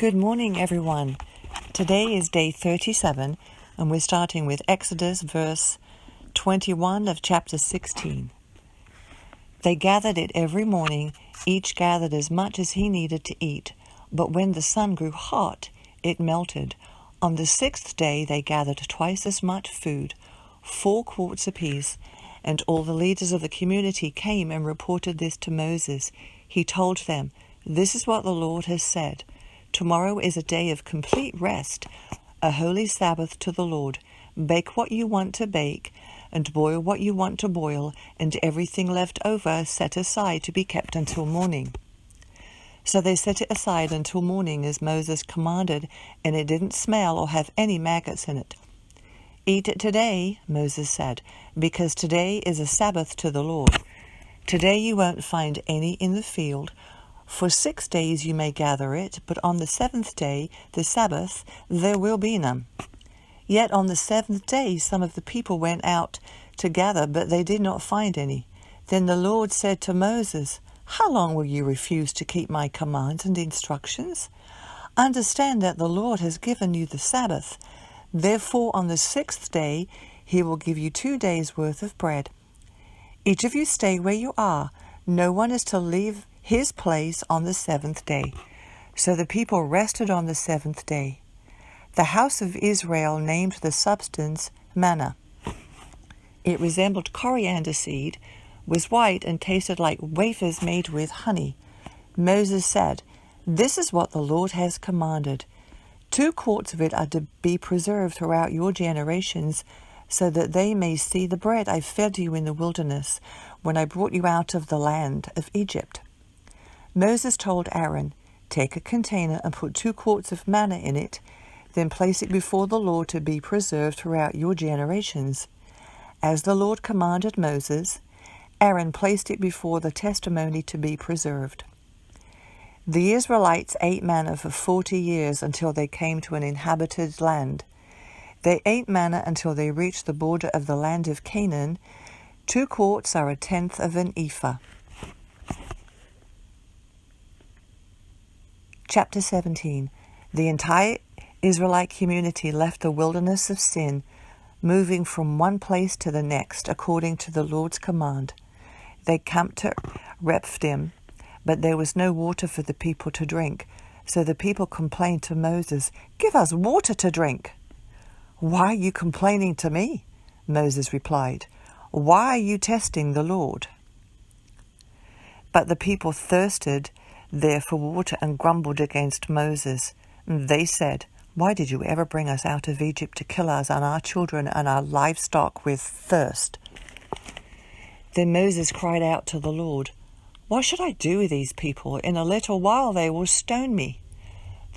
Good morning, everyone. Today is day 37, and we're starting with Exodus verse 21 of chapter 16. They gathered it every morning, each gathered as much as he needed to eat, but when the sun grew hot, it melted. On the sixth day they gathered twice as much food, 4 quarts apiece, and all the leaders of the community came and reported this to Moses. He told them, "This is what the Lord has said. Tomorrow is a day of complete rest, a holy Sabbath to the Lord. Bake what you want to bake, and boil what you want to boil, and everything left over set aside to be kept until morning." So they set it aside until morning as Moses commanded, and it didn't smell or have any maggots in it. "Eat it today," Moses said, "because today is a Sabbath to the Lord. Today you won't find any in the field. For 6 days you may gather it, but on the 7th day, the Sabbath, there will be none." Yet on the 7th day some of the people went out to gather, but they did not find any. Then the Lord said to Moses, "How long will you refuse to keep my commands and instructions? Understand that the Lord has given you the Sabbath. Therefore on the 6th day he will give you 2 days' worth of bread. Each of you stay where you are. No one is to leave his place on the 7th day." So the people rested on the 7th day. The house of Israel named the substance manna. It resembled coriander seed, was white, and tasted like wafers made with honey. Moses said, "This is what the Lord has commanded. 2 quarts of it are to be preserved throughout your generations, so that they may see the bread I fed you in the wilderness, when I brought you out of the land of Egypt." Moses told Aaron, "Take a container and put 2 quarts of manna in it, then place it before the Lord to be preserved throughout your generations." As the Lord commanded Moses, Aaron placed it before the testimony to be preserved. The Israelites ate manna for 40 years until they came to an inhabited land. They ate manna until they reached the border of the land of Canaan. 2 quarts are 1/10 of an ephah. Chapter 17. The entire Israelite community left the wilderness of Sin, moving from one place to the next according to the Lord's command. They camped at Rephidim, but there was no water for the people to drink. So the people complained to Moses, "Give us water to drink." "Why are you complaining to me?" Moses replied. "Why are you testing the Lord?" But the people thirsted there for water and grumbled against Moses. They said, "Why did you ever bring us out of Egypt to kill us and our children and our livestock with thirst?" Then Moses cried out to the Lord, "What should I do with these people? In a little while they will stone me."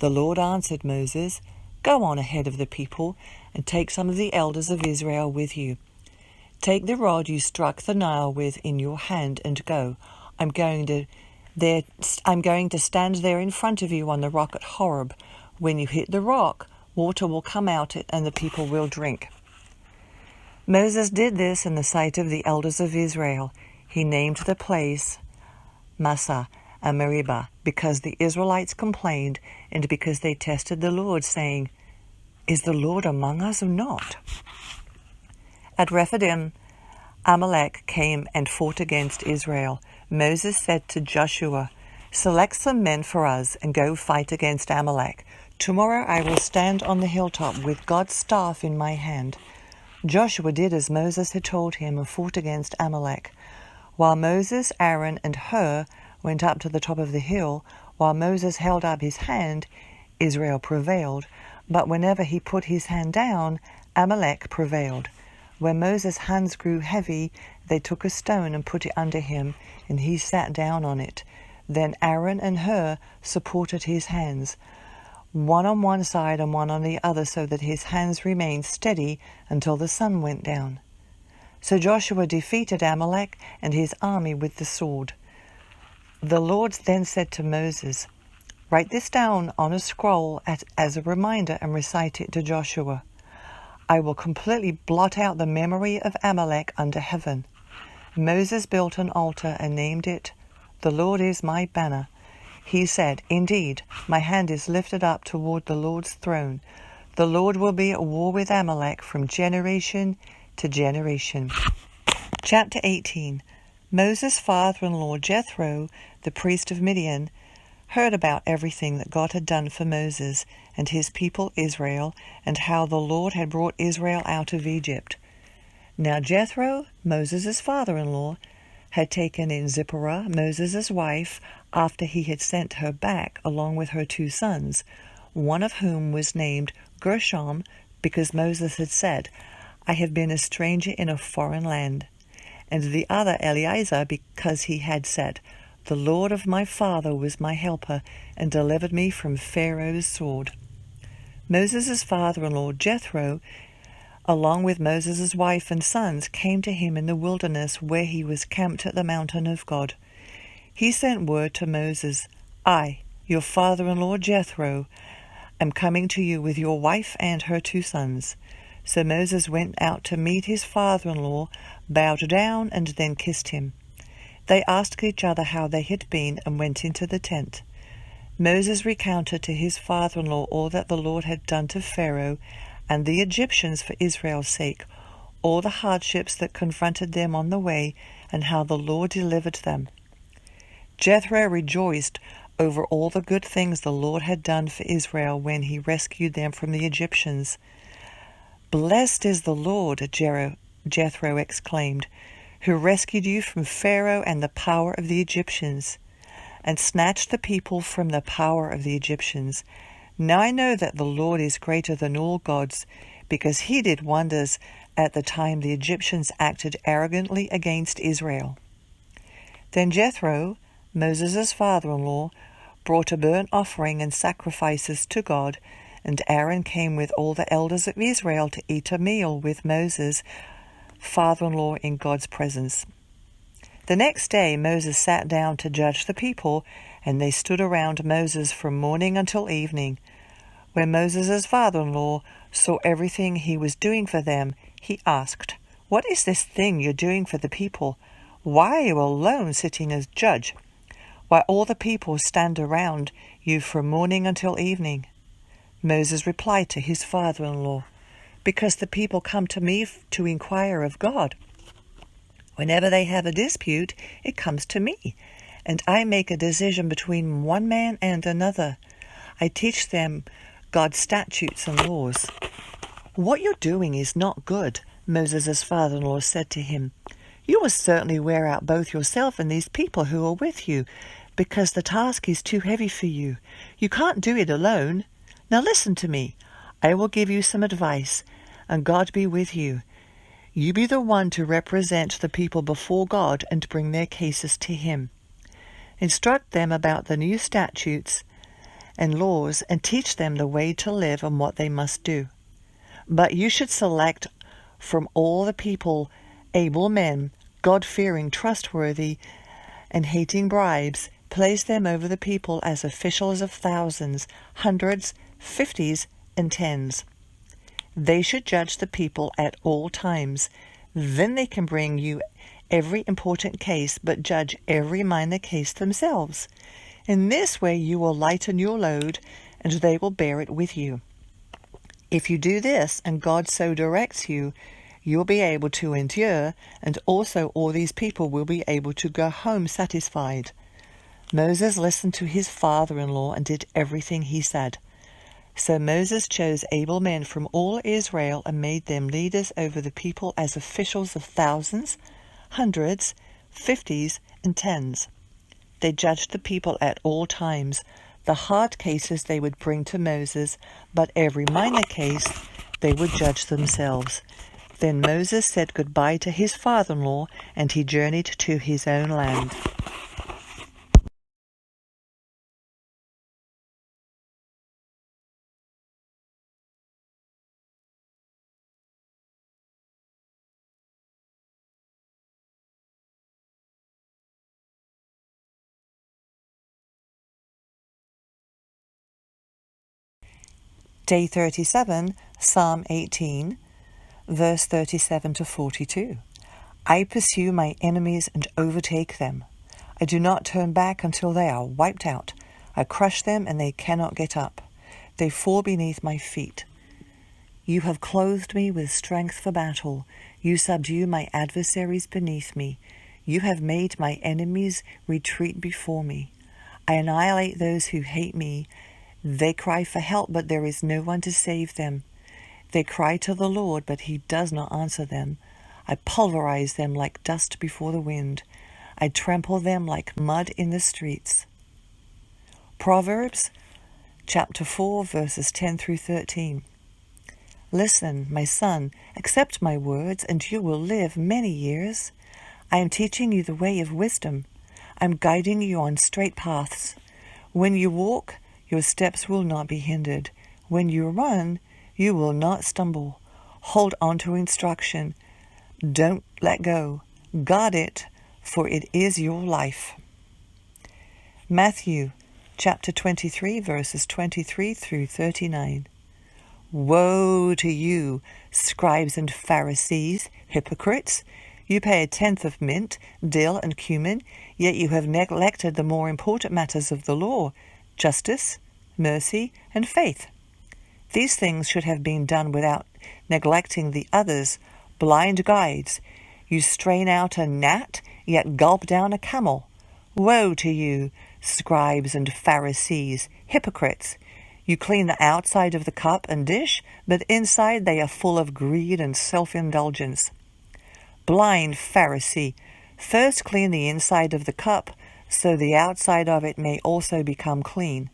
The Lord answered Moses, "Go on ahead of the people and take some of the elders of Israel with you. Take the rod you struck the Nile with in your hand and go. I'm going to stand there in front of you on the rock at Horeb. When you hit the rock, water will come out and the people will drink." Moses did this in the sight of the elders of Israel. He named the place Massah and Meribah because the Israelites complained and because they tested the Lord, saying, "Is the Lord among us or not?" At Rephidim, Amalek came and fought against Israel. Moses said to Joshua, "Select some men for us and go fight against Amalek. Tomorrow I will stand on the hilltop with God's staff in my hand." Joshua did as Moses had told him and fought against Amalek. While Moses, Aaron, and Hur went up to the top of the hill, while Moses held up his hand, Israel prevailed. But whenever he put his hand down, Amalek prevailed. When Moses' hands grew heavy, they took a stone and put it under him, and he sat down on it. Then Aaron and Hur supported his hands, one on one side and one on the other, so that his hands remained steady until the sun went down. So Joshua defeated Amalek and his army with the sword. The Lord then said to Moses, "Write this down on a scroll as a reminder and recite it to Joshua. I will completely blot out the memory of Amalek under heaven." Moses built an altar and named it, "The Lord is my banner." He said, "Indeed, my hand is lifted up toward the Lord's throne. The Lord will be at war with Amalek from generation to generation." Chapter 18. Moses' father-in-law Jethro, the priest of Midian, heard about everything that God had done for Moses and his people Israel, and how the Lord had brought Israel out of Egypt. Now Jethro, Moses' father-in-law, had taken in Zipporah, Moses' wife, after he had sent her back along with her 2 sons, one of whom was named Gershom, because Moses had said, "I have been a stranger in a foreign land," and the other Eleazar, because he had said, "The Lord of my father was my helper, and delivered me from Pharaoh's sword." Moses' father-in-law Jethro, along with Moses' wife and sons, came to him in the wilderness where he was camped at the mountain of God. He sent word to Moses, "I, your father-in-law Jethro, am coming to you with your wife and her 2 sons." So Moses went out to meet his father-in-law, bowed down, and then kissed him. They asked each other how they had been and went into the tent. Moses recounted to his father-in-law all that the Lord had done to Pharaoh and the Egyptians for Israel's sake, all the hardships that confronted them on the way, and how the Lord delivered them. Jethro rejoiced over all the good things the Lord had done for Israel when he rescued them from the Egyptians. "Blessed is the Lord," Jethro exclaimed, "who rescued you from Pharaoh and the power of the Egyptians, and snatched the people from the power of the Egyptians. Now I know that the Lord is greater than all gods, because he did wonders at the time the Egyptians acted arrogantly against Israel." Then Jethro, Moses' father-in-law, brought a burnt offering and sacrifices to God, and Aaron came with all the elders of Israel to eat a meal with Moses' father-in-law in God's presence. The next day Moses sat down to judge the people, and they stood around Moses from morning until evening. When Moses' father-in-law saw everything he was doing for them, he asked, "What is this thing you're doing for the people? Why are you alone sitting as judge, while all the people stand around you from morning until evening?" Moses replied to his father-in-law, "Because the people come to me to inquire of God. Whenever they have a dispute, it comes to me, and I make a decision between one man and another. I teach them God's statutes and laws." "What you're doing is not good," Moses' father-in-law said to him. "You will certainly wear out both yourself and these people who are with you, because the task is too heavy for you. You can't do it alone. Now listen to me. I will give you some advice, and God be with you. You be the one to represent the people before God and bring their cases to him. Instruct them about the new statutes and laws, and teach them the way to live and what they must do. But you should select from all the people able men, God-fearing, trustworthy, and hating bribes. Place them over the people as officials of thousands, hundreds, 50s, and 10s. They should judge the people at all times. Then they can bring you every important case, but judge every minor case themselves. In this way you will lighten your load, and they will bear it with you. If you do this, and God so directs you, you'll be able to endure, and also all these people will be able to go home satisfied." Moses listened to his father-in-law and did everything he said. So Moses chose able men from all Israel and made them leaders over the people as officials of thousands, hundreds, 50s, and 10s. They judged the people at all times. The hard cases they would bring to Moses, but every minor case they would judge themselves. Then Moses said goodbye to his father-in-law, and he journeyed to his own land. Day 37, Psalm 18, verse 37 to 42. I pursue my enemies and overtake them. I do not turn back until they are wiped out. I crush them, and they cannot get up. They fall beneath my feet. You have clothed me with strength for battle. You subdue my adversaries beneath me. You have made my enemies retreat before me. I annihilate those who hate me. They cry for help, but there is no one to save them. They cry to the Lord, but he does not answer them. I pulverize them like dust before the wind. I trample them like mud in the streets. Proverbs chapter 4, verses 10 through 13. Listen, my son, accept my words, and you will live many years. I am teaching you the way of wisdom. I am guiding you on straight paths. When you walk, your steps will not be hindered. When you run, you will not stumble. Hold on to instruction. Don't let go. Guard it, for it is your life. Matthew chapter 23, verses 23 through 39. Woe to you, scribes and Pharisees, hypocrites! You pay 1/10 of mint, dill, and cumin, yet you have neglected the more important matters of the law, justice, mercy, and faith. These things should have been done without neglecting the others. Blind guides! You strain out a gnat, yet gulp down a camel. Woe to you, scribes and Pharisees, hypocrites! You clean the outside of the cup and dish, but inside they are full of greed and self-indulgence. Blind Pharisee, first clean the inside of the cup, so the outside of it may also become clean.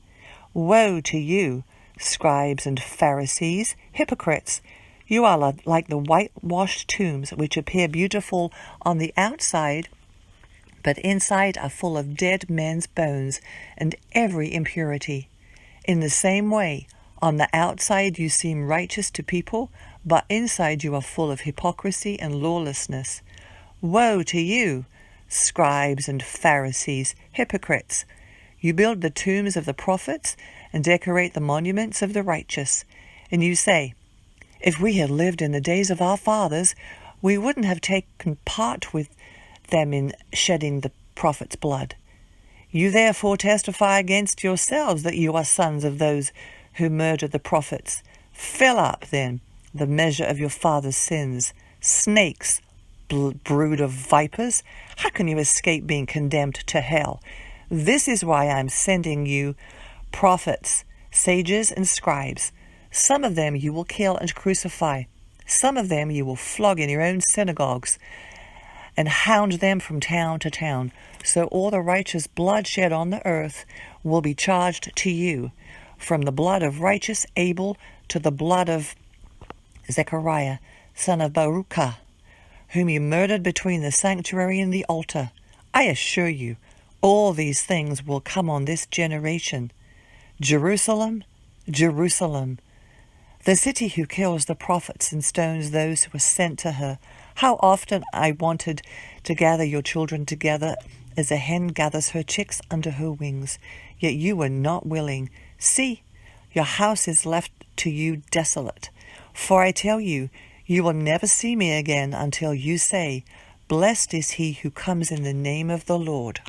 Woe to you, scribes and Pharisees, hypocrites! You are like the whitewashed tombs, which appear beautiful on the outside, but inside are full of dead men's bones and every impurity. In the same way, on the outside you seem righteous to people, but inside you are full of hypocrisy and lawlessness. Woe to you, scribes and Pharisees, hypocrites! You build the tombs of the prophets and decorate the monuments of the righteous. And you say, if we had lived in the days of our fathers, we wouldn't have taken part with them in shedding the prophets' blood. You therefore testify against yourselves that you are sons of those who murdered the prophets. Fill up, then, the measure of your father's sins. Snakes, brood of vipers, how can you escape being condemned to hell? This is why I am sending you prophets, sages, and scribes. Some of them you will kill and crucify. Some of them you will flog in your own synagogues and hound them from town to town. So all the righteous blood shed on the earth will be charged to you, from the blood of righteous Abel to the blood of Zechariah, son of Baruchah, whom you murdered between the sanctuary and the altar. I assure you, all these things will come on this generation. Jerusalem, Jerusalem, the city who kills the prophets and stones those who are sent to her. How often I wanted to gather your children together as a hen gathers her chicks under her wings, yet you were not willing. See, your house is left to you desolate. For I tell you, you will never see me again until you say, Blessed is he who comes in the name of the Lord.